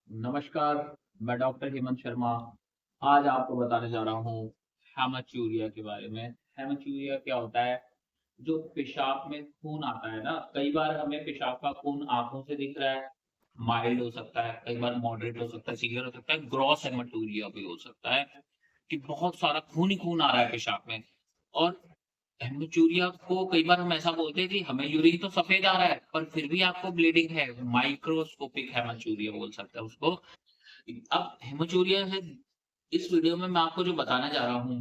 नमस्कार, मैं डॉक्टर हेमंत शर्मा। आज आपको बताने जा रहा हूँ हेमाच्यूरिया के बारे में। हेमाच्यूरिया क्या होता है? जो पेशाब में खून आता है ना, कई बार हमें पेशाब का खून आँखों से दिख रहा है, माइल्ड हो सकता है, कई बार मॉडरेट हो सकता है, सीवियर हो सकता है, ग्रॉस हेमाटूरिया भी हो सकता है कि बहुत सारा खून ही खून आ रहा है पेशाब में। और हेमाच्यूरिया को कई बार हम ऐसा बोलते हैं कि हमें यूरिन तो सफ़ेद आ रहा है, पर फिर भी आपको ब्लीडिंग है, माइक्रोस्कोपिक हेमाच्यूरिया बोल सकते हैं उसको। अब हेमाचूरिया है, इस वीडियो में मैं आपको जो बताने जा रहा हूँ,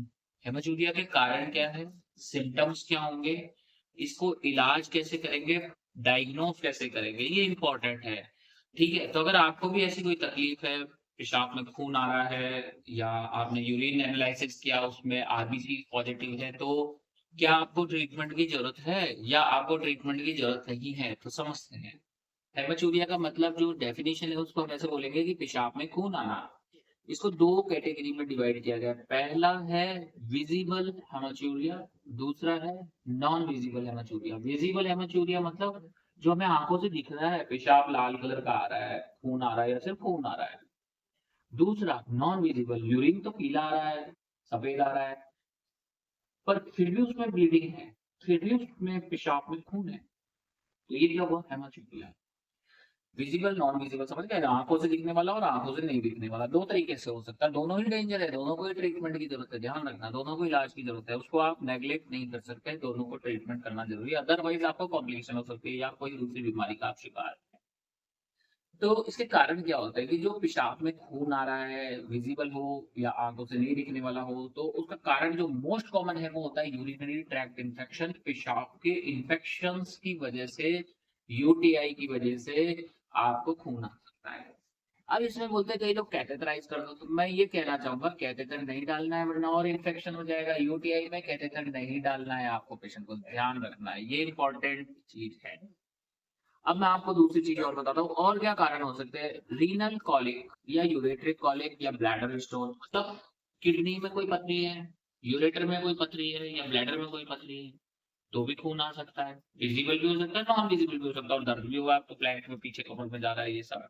हेमाचूरिया के कारण क्या है, सिम्पटम्स क्या होंगे, इसको इलाज कैसे करेंगे, डायग्नोज कैसे करेंगे, ये इम्पोर्टेंट है। ठीक है? तो अगर आपको भी ऐसी कोई तकलीफ है, पेशाब में खून आ रहा है या आपने यूरिन एनालिसिस किया उसमें आरबीसी पॉजिटिव है, तो क्या आपको ट्रीटमेंट की ज़रूरत है या आपको ट्रीटमेंट की ज़रूरत नहीं है? तो समझते हैं। हेमाचूरिया का मतलब जो डेफिनेशन है उसको हम ऐसे बोलेंगे कि पेशाब में खून आना। इसको 2 कैटेगरी में डिवाइड किया गया है। पहला है विजिबल हेमाचूरिया, दूसरा है non visible haematuria. Visible haematuria मतलब जो हमें आँखों से दिख रहा है, पेशाब लाल कलर का आ रहा है, खून आ रहा है या सिर्फ खून आ रहा है। दूसरा नॉन विजिबल, यूरिन तो पीला आ रहा है, सफेद आ रहा है, पर फिर भी उसमें ब्लीडिंग है, फिर भी उसमें पेशाब में खून है। तो ये क्या हुआ हेमाचूरिया। विजिबल नॉन विजिबल समझ गए, आंखों से दिखने वाला और आंखों से नहीं दिखने वाला, दो तरीके से हो सकता है, दोनों ही डेंजर है, दोनों को ही ट्रीटमेंट की जरूरत है, ध्यान रखना, दोनों को इलाज की जरूरत है, उसको आप नेग्लेक्ट नहीं कर सकते, दोनों को ट्रीटमेंट करना जरूरी है, अदरवाइज आपको कॉम्प्लिकेशन हो सकती है या कोई दूसरी बीमारी का आप शिकार है। तो इसके कारण क्या होता है कि जो पेशाब में खून आ रहा है, विजिबल हो या आंखों से नहीं दिखने वाला हो, तो उसका कारण जो मोस्ट कॉमन है वो होता है यूरिनरी ट्रैक्ट इन्फेक्शन, पेशाब के इन्फेक्शंस की वजह से, यूटीआई की वजह से आपको खून आ सकता है। अब इसमें बोलते हैं कई लोग कैथेटराइज कर दो, तो मैं ये कहना चाहूंगा कैथेटर नहीं डालना है वरना और इन्फेक्शन हो जाएगा। यूटीआई में कैथेटर नहीं डालना है, आपको पेशेंट को ध्यान रखना है, ये इंपॉर्टेंट चीज है। अब मैं आपको दूसरी चीज और बताता हूँ और क्या कारण हो सकते हैं। रीनल कॉलिक या यूरेट्रिक कॉलिक या ब्लैडर स्टोन, मतलब किडनी में कोई पथरी है, यूरेटर में कोई पथरी है या ब्लैडर में कोई पथरी है, तो भी खून आ सकता है। विजिबल भी हो सकता है, नॉन विजिबल भी हो सकता है, और दर्द भी हुआ आपको फ्लैट में पीछे कमर में जा रहा है, ये सब।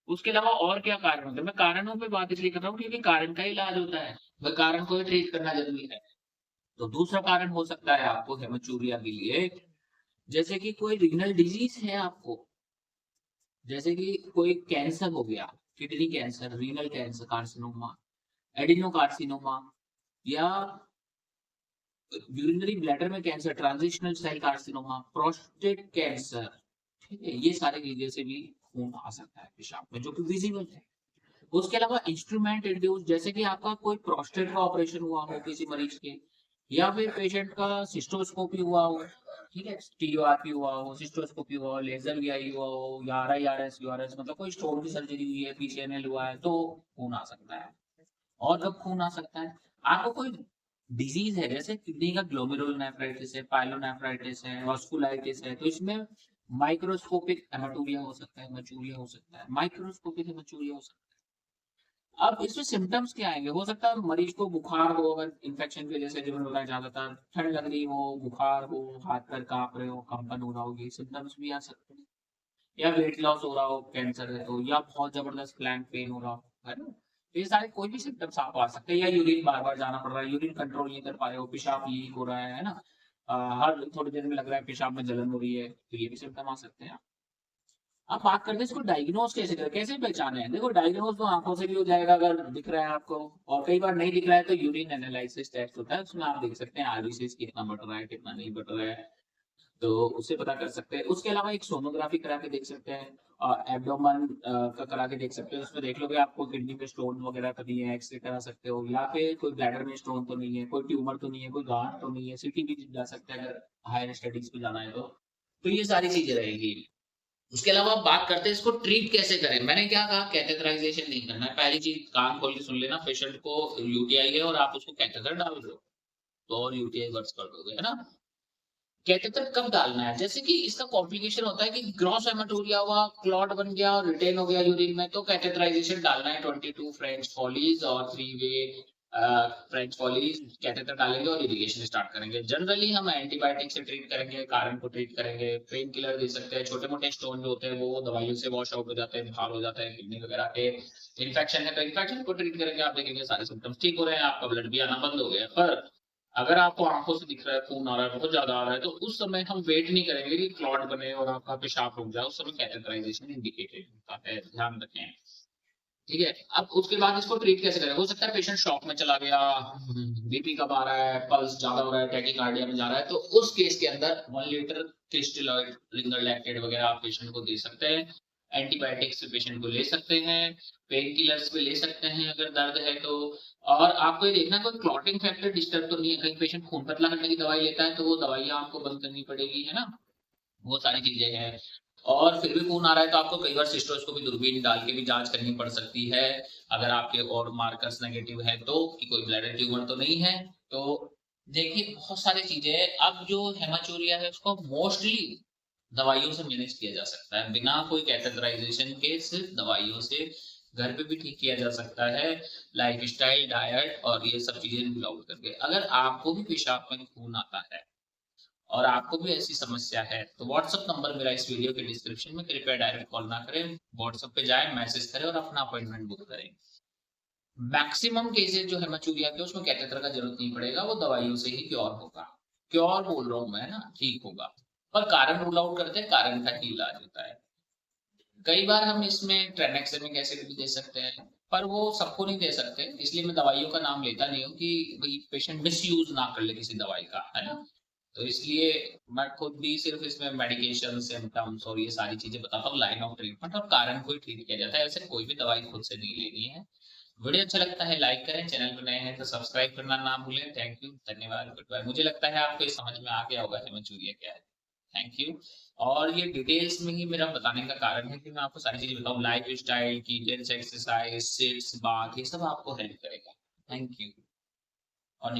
उसके अलावा और क्या कारण होते हैं, मैं कारणों पे बात इसलिए कर रहा हूँ क्योंकि कारण का इलाज होता है, वह कारण को ट्रीट करना जरूरी है। तो दूसरा कारण हो सकता है आपको हेमचूरिया के लिए, जैसे कि कोई रीनल डिजीज है आपको, जैसे कि कोई कैंसर हो गया, kidney cancer, renal cancer, carcinoma, adenocarcinoma, या यूरिनरी ब्लैडर में cancer, transitional cell carcinoma, prostate cancer. ठीक है, ये सारी चीजें से भी खून आ सकता है पेशाब में जो कि विजिबल है। उसके अलावा इंस्ट्रूमेंट इंड्यूस, जैसे कि आपका कोई प्रोस्टेट का ऑपरेशन हुआ हो किसी मरीज के, या फिर पेशेंट का सिस्टोस्कोपी हुआ हो, ठीक है, टीओआरपी हुआ हो, सिस्टोस्कोपी हुआ हो, लेजर वीआई हुआ हो, या आरआईआरएस यूआरएस, मतलब कोई स्टोन की सर्जरी हुई है, पीसीएनएल हुआ है, तो खून आ सकता है। और कब खून आ सकता है, आपको कोई डिजीज है जैसे किडनी का ग्लोमेरुलोनेफ्राइटिस है, पाइलोनेफ्राइटिस है, वास्कुलाइटिस है, तो इसमें माइक्रोस्कोपिक हेमाटूरिया हो सकता है, हेमाचूरिया हो सकता है, माइक्रोस्कोपिक हेमाचूरिया हो सकता है। अब इसमें सिम्टम्स क्या आएंगे, हो सकता है मरीज को बुखार हो, अगर इन्फेक्शन की वजह से जो होता है ज्यादातर, ठंड लग रही हो, बुखार हो, हाथ पैर कांप रहे हो, कंपन हो रहा हो, ये सिम्टम्स भी आ सकते हैं। या वेट लॉस हो रहा हो, कैंसर है तो, या बहुत जबरदस्त फ्लैंक पेन हो रहा हो, है ना, तो ये सारे कोई भी सिम्टम्स आप आ सकते हैं। या यूरिन बार बार जाना पड़ रहा है, यूरिन कंट्रोल नहीं कर पा रहे हो, पेशाब लीक हो रहा है ना, हर थोड़ी देर में लग रहा है पेशाब में जलन हो रही है, तो ये भी सिम्टम आ सकते हैं। अब बात करते हैं इसको डायग्नोज कैसे करें, कैसे पहचाने हैं। देखो डायग्नोज तो आंखों से भी हो जाएगा अगर दिख रहा है आपको, और कई बार नहीं दिख रहा है तो यूरिन एनालिसिस टेस्ट होता है, उसमें आप देख सकते हैं आरबीसी कितना बढ़ रहा है कितना नहीं बढ़ रहा है, तो उससे पता कर सकते हैं। उसके अलावा एक सोनोग्राफी करा के देख सकते हैं, एब्डोमेन का करा के देख सकते हैं, उसमें देख लोगे आपको किडनी में स्टोन वगैरह तो नहीं है, एक्सरे करा सकते हो, या फिर कोई ब्लैडर में स्टोन तो नहीं है, कोई ट्यूमर तो नहीं है, कोई गांठ तो नहीं है, सीटी भी जा सकते हैं अगर हायर स्टडीज पे जाना है तो ये सारी चीजें रहेंगी। उसके अलावा आप बात करते हैं इसको ट्रीट कैसे करें। मैंने क्या कहा, कैथेटराइजेशन नहीं करना है, पहली चीज कान खोल के सुन लेना, पेशेंट को यूटीआई है और आप उसको कैथेटर डाल दो, तो और यूटीआई वर्स कर दोगे, है ना। कैथेटर कब डालना है, जैसे कि इसका कॉम्प्लिकेशन होता है कि ग्रॉस हेमाटूरिया हुआ, क्लॉट बन गया और रिटेन हो गया यूरिन में, तो कैथेटराइजेशन डालना है, 22 फ्रेंच फॉलीज और 3 वे फ्रेंच पॉली कैथेटर डालेंगे और इरिगेशन स्टार्ट करेंगे। जनरली हम एंटीबायोटिक से ट्रीट करेंगे, कारण को ट्रीट करेंगे, पेन किलर दे सकते हैं, छोटे मोटे स्टोन जो होते हैं वो दवाइयों से वॉश आउट हो जाते हैं, बुखार हो जाता है, किडनी वगैरह के इन्फेक्शन है तो इन्फेक्शन को ट्रीट करेंगे। आप देखेंगे सारे सिम्टम्स ठीक हो रहे हैं, आपका ब्लड भी आना बंद हो गया। पर अगर आपको आंखों से दिख रहा है खून आ रहा है, बहुत ज्यादा आ रहा है, तो उस समय हम वेट नहीं करेंगे कि क्लॉट बने और आपका पेशाब रुक जाए, उस समय कैथेटराइजेशन इंडिकेटेड होता है, ध्यान रखें। ठीक है, अब उसके बाद इसको ट्रीट कैसे करें? हो सकता है पेशेंट शॉक में चला गया, बीपी कम आ रहा है, पल्स ज्यादा हो रहा है, टैकीकार्डिया में जा रहा है, तो उस केस के अंदर 1 लीटर क्रिस्टलॉइड लिंगर लैक्टेट वगैरह आप पेशेंट को दे सकते हैं। एंटीबायोटिक्स पेशेंट को ले सकते हैं, पेन किलर्स भी ले सकते हैं अगर दर्द है तो। और आपको ये देखना कोई क्लॉटिंग फैक्टर डिस्टर्ब तो नहीं है, कहीं पेशेंट खून पतला करने की दवाई लेता है तो वो दवाइयां आपको बंद करनी पड़ेगी, है ना, वो सारी चीजें हैं। और फिर भी खून आ रहा है तो आपको कई बार सिस्टोस्कोपी दूरबीन डाल के भी जांच करनी पड़ सकती है, अगर आपके और मार्कर्स नेगेटिव है तो, कि कोई ब्लैडर ट्यूमर तो नहीं है। तो देखिए बहुत सारी चीजें हैं। अब जो हेमाचूरिया है उसको मोस्टली दवाइयों से मैनेज किया जा सकता है, बिना कोई कैथेटराइजेशन के, सिर्फ दवाइयों से घर पे भी ठीक किया जा सकता है, लाइफ स्टाइल, डाइट और ये सब चीजें रूल आउट करके। अगर आपको भी पेशाब में खून आता है और आपको भी ऐसी समस्या है तो व्हाट्सएप नंबर मेरा इस वीडियो के डिस्क्रिप्शन में, कृपया डायरेक्ट कॉल ना करें, व्हाट्सएप पे जाएं, मैसेज करें और अपना अपॉइंटमेंट बुक करें। मैक्सिमम केसेस जो हेमाचूरिया के उसमें कैथेटर का जरूरत नहीं पड़ेगा, वो दवाइयों से ही क्योर होगा। क्योर बोल रहा हूं मैं ना, ठीक होगा। पर कारण रूल आउट करते हैं, कारण का ही इलाज होता है। कई बार हम इसमें ट्रेनेक्सेमिक एसिड भी दे सकते हैं, पर वो सबको नहीं दे सकते, इसलिए मैं दवाइयों का नाम लेता नहीं हूँ कि भाई पेशेंट मिस यूज ना कर ले किसी दवाई का, है ना। तो इसलिए मैं खुद भी सिर्फ इसमें मेडिकेशन, सिम्टम्स और ये सारी चीजें बताता हूँ, लाइन ऑफ ट्रीटमेंट और कारण को ही ट्रीट किया जाता है, ऐसे कोई भी दवाई खुद से नहीं लेनी है। वीडियो अच्छा लगता है लाइक करें, चैनल पर नए हैं तो सब्सक्राइब करना ना भूलें। थैंक यू, धन्यवाद, गुड बाय। मुझे लगता है आपको ये समझ में आ गया होगा हेमाचूरिया क्या है। Thank you. और ये डिटेल्स में ही मेरा बताने का कारण है कि मैं आपको सारी चीजें बताऊं, लाइफ स्टाइल की, एक्सरसाइज, सिट्स, बाथ, ये सब आपको हेल्प करेगा। Thank you. और